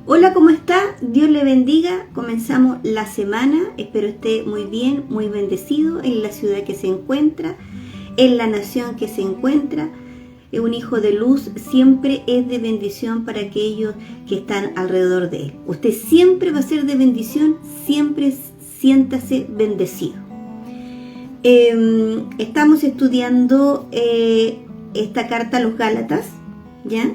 Hola, ¿cómo está? Dios le bendiga. Comenzamos la semana. Espero esté muy bien, muy bendecido en la ciudad que se encuentra, en la nación que se encuentra. Un hijo de luz siempre es de bendición para aquellos que están alrededor de él. Usted siempre va a ser de bendición, siempre siéntase bendecido. Estamos estudiando esta carta a los Gálatas, ¿ya?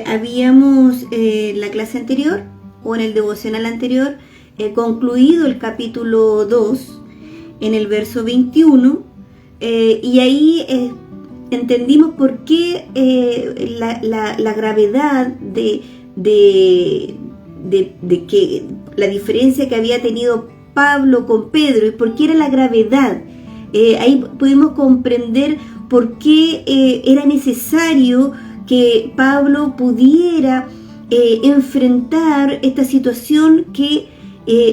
Habíamos la clase anterior o en el devocional anterior concluido el capítulo 2 en el verso 21 y ahí entendimos por qué la gravedad de que la diferencia que había tenido Pablo con Pedro y por qué era la gravedad. Ahí pudimos comprender por qué era necesario que Pablo pudiera enfrentar esta situación que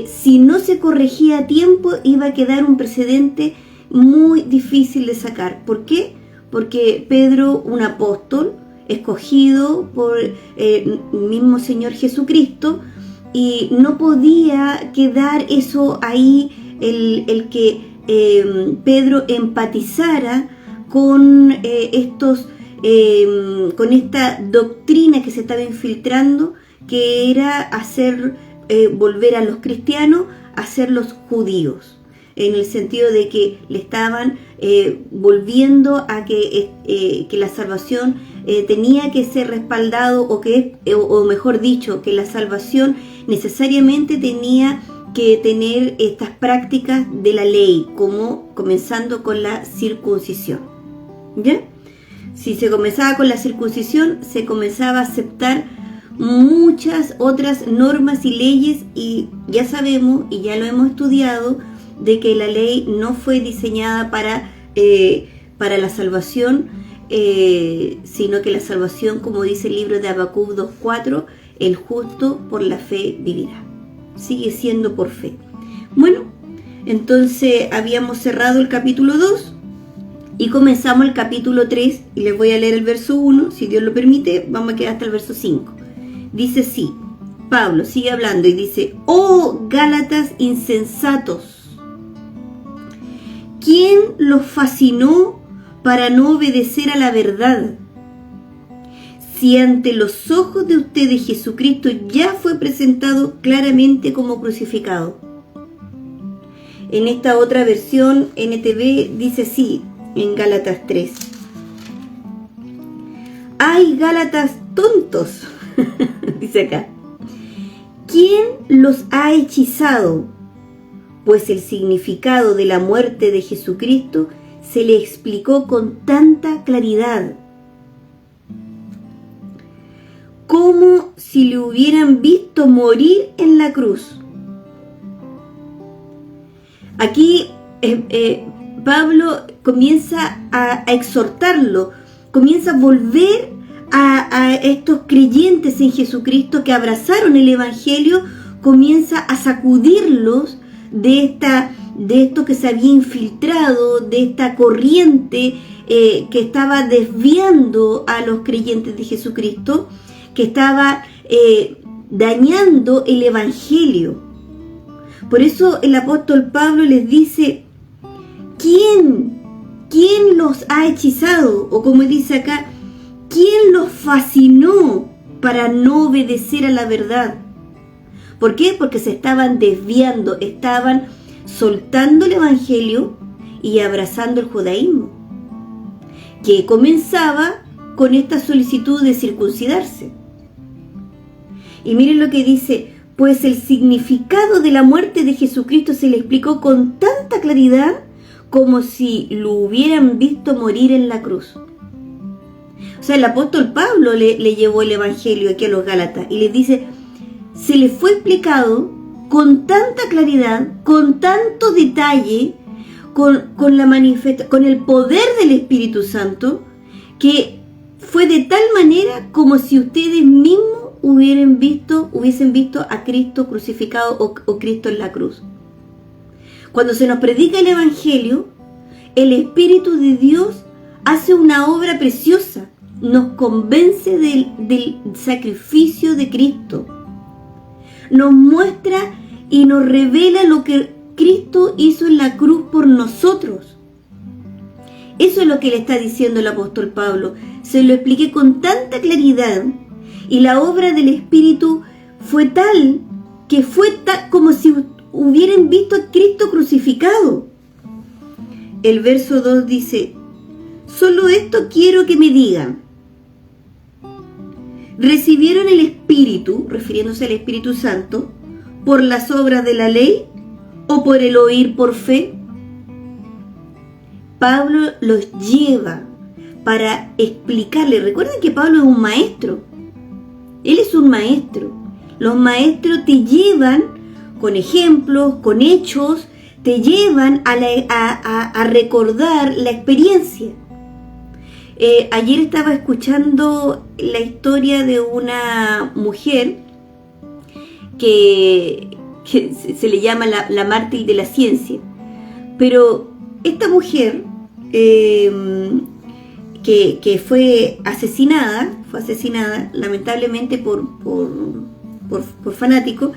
si no se corregía a tiempo iba a quedar un precedente muy difícil de sacar. ¿Por qué? Porque Pedro, un apóstol escogido por el mismo Señor Jesucristo, y no podía quedar eso ahí, el que Pedro empatizara con con esta doctrina que se estaba infiltrando, que era hacer volver a los cristianos a ser los judíos, en el sentido de que le estaban volviendo a que la salvación tenía que ser respaldado, o mejor dicho, que la salvación necesariamente tenía que tener estas prácticas de la ley, como comenzando con la circuncisión, ¿ya? Si se comenzaba con la circuncisión, se comenzaba a aceptar muchas otras normas y leyes, y ya sabemos, y ya lo hemos estudiado, de que la ley no fue diseñada para la salvación, sino que la salvación, como dice el libro de Habacuc 2:4, el justo por la fe vivirá. Sigue siendo por fe. Bueno, entonces habíamos cerrado el capítulo 2 y comenzamos el capítulo 3, y les voy a leer el verso 1, si Dios lo permite, vamos a quedar hasta el verso 5. Dice así, Pablo sigue hablando y dice: «Oh Gálatas insensatos, ¿quién los fascinó para no obedecer a la verdad? Si ante los ojos de ustedes Jesucristo ya fue presentado claramente como crucificado». En esta otra versión, NTV, dice así, en Gálatas 3: «¡Ay, Gálatas tontos!» dice acá. «¿Quién los ha hechizado? Pues el significado de la muerte de Jesucristo se le explicó con tanta claridad, como si le hubieran visto morir en la cruz». Aquí Pablo comienza a exhortarlo, comienza a volver a estos creyentes en Jesucristo que abrazaron el Evangelio, comienza a sacudirlos de esto que se había infiltrado, de esta corriente que estaba desviando a los creyentes de Jesucristo, que estaba dañando el Evangelio. Por eso el apóstol Pablo les dice: ¿Quién los ha hechizado? O como dice acá, ¿quién los fascinó para no obedecer a la verdad? ¿Por qué? Porque se estaban desviando, estaban soltando el Evangelio y abrazando el judaísmo, que comenzaba con esta solicitud de circuncidarse. Y miren lo que dice: «Pues el significado de la muerte de Jesucristo se le explicó con tanta claridad como si lo hubieran visto morir en la cruz». O sea, el apóstol Pablo le llevó el Evangelio aquí a los Gálatas y les dice: se les fue explicado con tanta claridad, con tanto detalle, con el poder del Espíritu Santo, que fue de tal manera como si ustedes mismos hubiesen visto a Cristo crucificado o Cristo en la cruz. Cuando se nos predica el Evangelio, el Espíritu de Dios hace una obra preciosa, nos convence del sacrificio de Cristo, nos muestra y nos revela lo que Cristo hizo en la cruz por nosotros. Eso es lo que le está diciendo el apóstol Pablo. Se lo expliqué con tanta claridad y la obra del Espíritu fue tal que fue como si hubieran visto a Cristo crucificado. El verso 2 dice: solo esto quiero que me digan. ¿Recibieron el Espíritu, refiriéndose al Espíritu Santo, por las obras de la ley o por el oír por fe? Pablo los lleva para explicarle. Recuerden que Pablo es un maestro. Él es un maestro. Los maestros te llevan con ejemplos, con hechos, te llevan a recordar la experiencia. Ayer estaba escuchando la historia de una mujer que se le llama la mártir de la ciencia. Pero esta mujer que fue asesinada lamentablemente por fanáticos.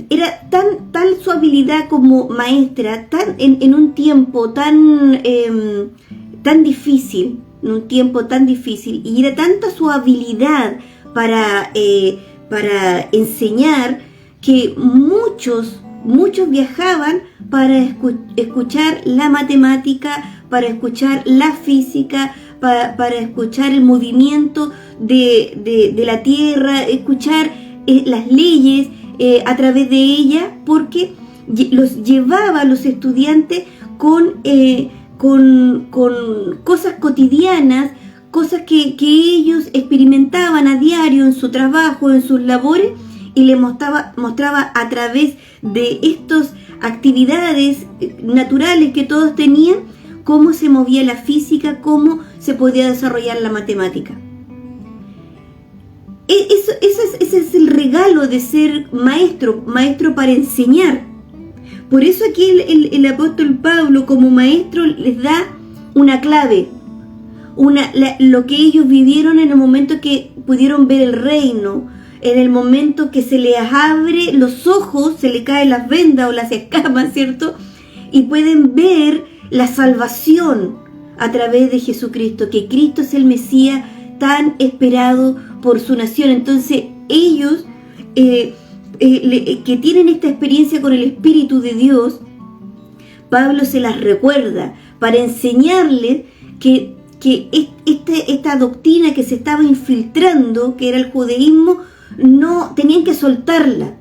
Era tal su habilidad como maestra, en un tiempo tan difícil, y era tanta su habilidad para enseñar, que muchos viajaban para escuchar la matemática, para escuchar la física, para escuchar el movimiento de la Tierra, escuchar las leyes a través de ella, porque los llevaba a los estudiantes con cosas cotidianas, cosas que ellos experimentaban a diario en su trabajo, en sus labores, y les mostraba a través de estas actividades naturales que todos tenían, cómo se movía la física, cómo se podía desarrollar la matemática. Ese es el regalo de ser maestro para enseñar. Por eso aquí el apóstol Pablo, como maestro, les da una clave, lo que ellos vivieron en el momento que pudieron ver el reino, en el momento que se les abre los ojos, se les caen las vendas o las escamas, ¿cierto? Y pueden ver la salvación a través de Jesucristo, que Cristo es el Mesías tan esperado por su nación. Entonces ellos que tienen esta experiencia con el Espíritu de Dios, Pablo se las recuerda para enseñarles que esta doctrina que se estaba infiltrando, que era el judaísmo, no tenían que soltarla,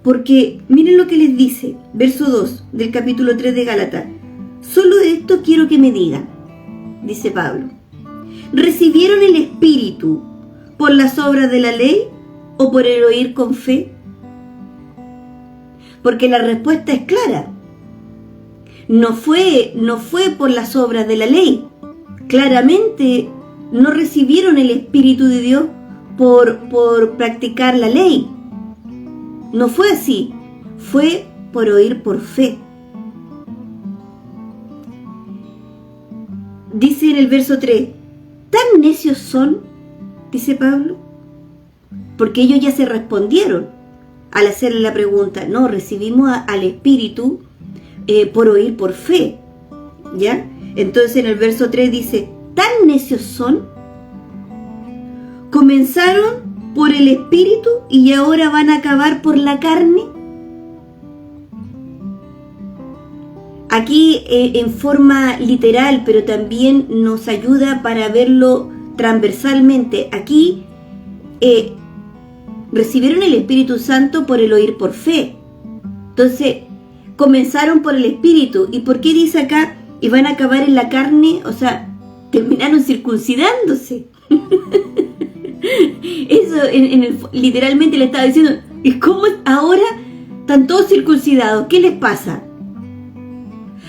porque miren lo que les dice, verso 2 del capítulo 3 de Gálatas: solo esto quiero que me digan, dice Pablo, ¿recibieron el Espíritu por las obras de la ley o por el oír con fe? Porque la respuesta es clara. No fue por las obras de la ley. Claramente no recibieron el Espíritu de Dios por practicar la ley. No fue así. Fue por oír por fe. Dice en el verso 3, ¿tan necios son? Dice Pablo. Porque ellos ya se respondieron al hacerle la pregunta. No, recibimos al Espíritu por oír por fe. ¿Ya? Entonces en el verso 3 dice, ¿tan necios son? ¿Comenzaron por el Espíritu y ahora van a acabar por la carne? Aquí en forma literal, pero también nos ayuda para verlo transversalmente. Aquí recibieron el Espíritu Santo por el oír por fe. Entonces, comenzaron por el Espíritu. ¿Y por qué dice acá, y van a acabar en la carne? O sea, terminaron circuncidándose. Eso literalmente le estaba diciendo, ¿y cómo ahora están todos circuncidados? ¿Qué les pasa?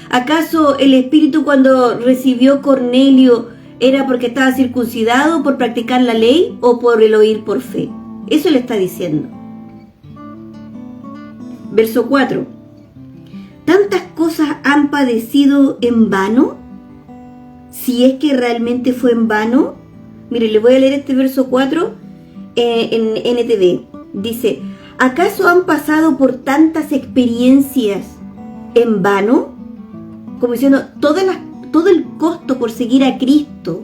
¿Acaso el Espíritu cuando recibió Cornelio era porque estaba circuncidado por practicar la ley o por el oír por fe? Eso le está diciendo. Verso 4. ¿Tantas cosas han padecido en vano? Si es que realmente fue en vano. Mire, le voy a leer este verso 4 en NTV. Dice, ¿Acaso han pasado por tantas experiencias en vano? Como diciendo, todo el costo por seguir a Cristo,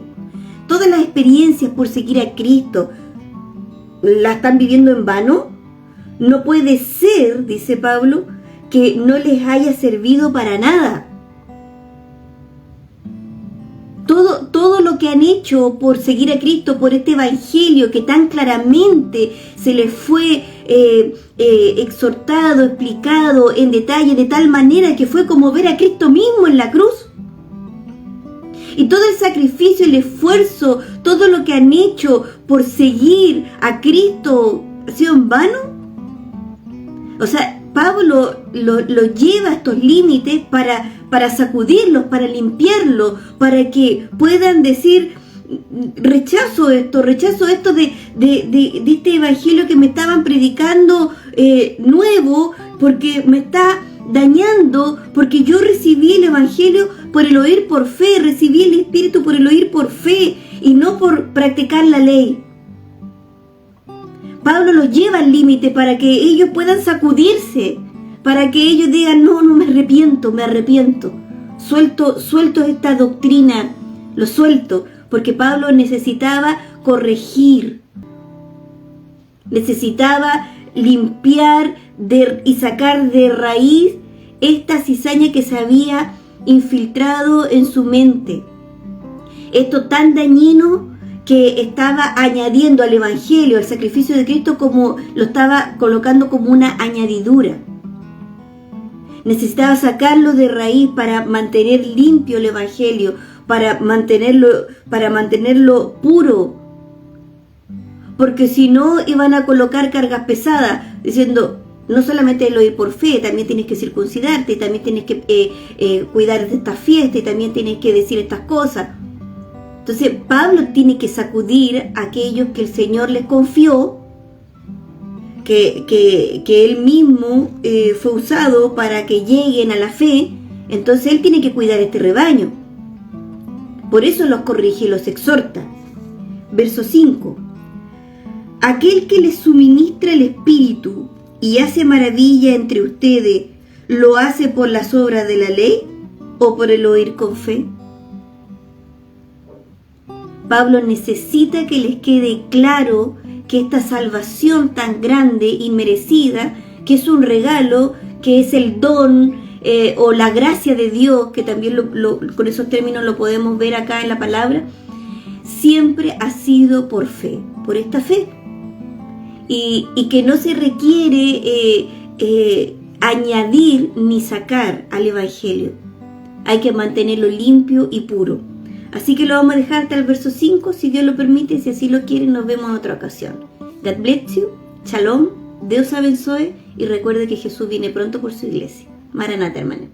todas las experiencias por seguir a Cristo, ¿la están viviendo en vano? No puede ser, dice Pablo, que no les haya servido para nada. Todo lo que han hecho por seguir a Cristo, por este evangelio que tan claramente se les fue exhortado, explicado en detalle, de tal manera que fue como ver a Cristo mismo en la cruz. Y todo el sacrificio, el esfuerzo, todo lo que han hecho por seguir a Cristo, ¿ha sido en vano? O sea, Pablo lo lleva a estos límites para sacudirlos, para limpiarlos, para que puedan decir, rechazo esto de este evangelio que me estaban predicando nuevo, porque me está dañando, porque yo recibí el evangelio por el oír por fe, recibí el Espíritu por el oír por fe y no por practicar la ley. Pablo los lleva al límite para que ellos puedan sacudirse, para que ellos digan, no me arrepiento, suelto esta doctrina, lo suelto, porque Pablo necesitaba corregir, necesitaba limpiar y sacar de raíz esta cizaña que se había infiltrado en su mente. Esto tan dañino que estaba añadiendo al evangelio, al sacrificio de Cristo, como lo estaba colocando como una añadidura. Necesitaba sacarlo de raíz para mantener limpio el evangelio, para mantenerlo puro, porque si no iban a colocar cargas pesadas, diciendo, no solamente el oír por fe, también tienes que circuncidarte, y también tienes que cuidar de estas fiestas, y también tienes que decir estas cosas. Entonces Pablo tiene que sacudir a aquellos que el Señor les confió, que él mismo fue usado para que lleguen a la fe. Entonces él tiene que cuidar este rebaño. Por eso los corrige y los exhorta. Verso 5. Aquel que les suministra el Espíritu y hace maravilla entre ustedes, ¿lo hace por las obras de la ley o por el oír con fe? Pablo necesita que les quede claro que esta salvación tan grande y merecida, que es un regalo, que es el don o la gracia de Dios, que también con esos términos lo podemos ver acá en la palabra, siempre ha sido por fe, por esta fe. Y que no se requiere añadir ni sacar al evangelio. Hay que mantenerlo limpio y puro. Así que lo vamos a dejar hasta el verso 5, si Dios lo permite, si así lo quiere, nos vemos en otra ocasión. God bless you, Shalom, Dios abençoe y recuerde que Jesús viene pronto por su iglesia. Maranata, hermano.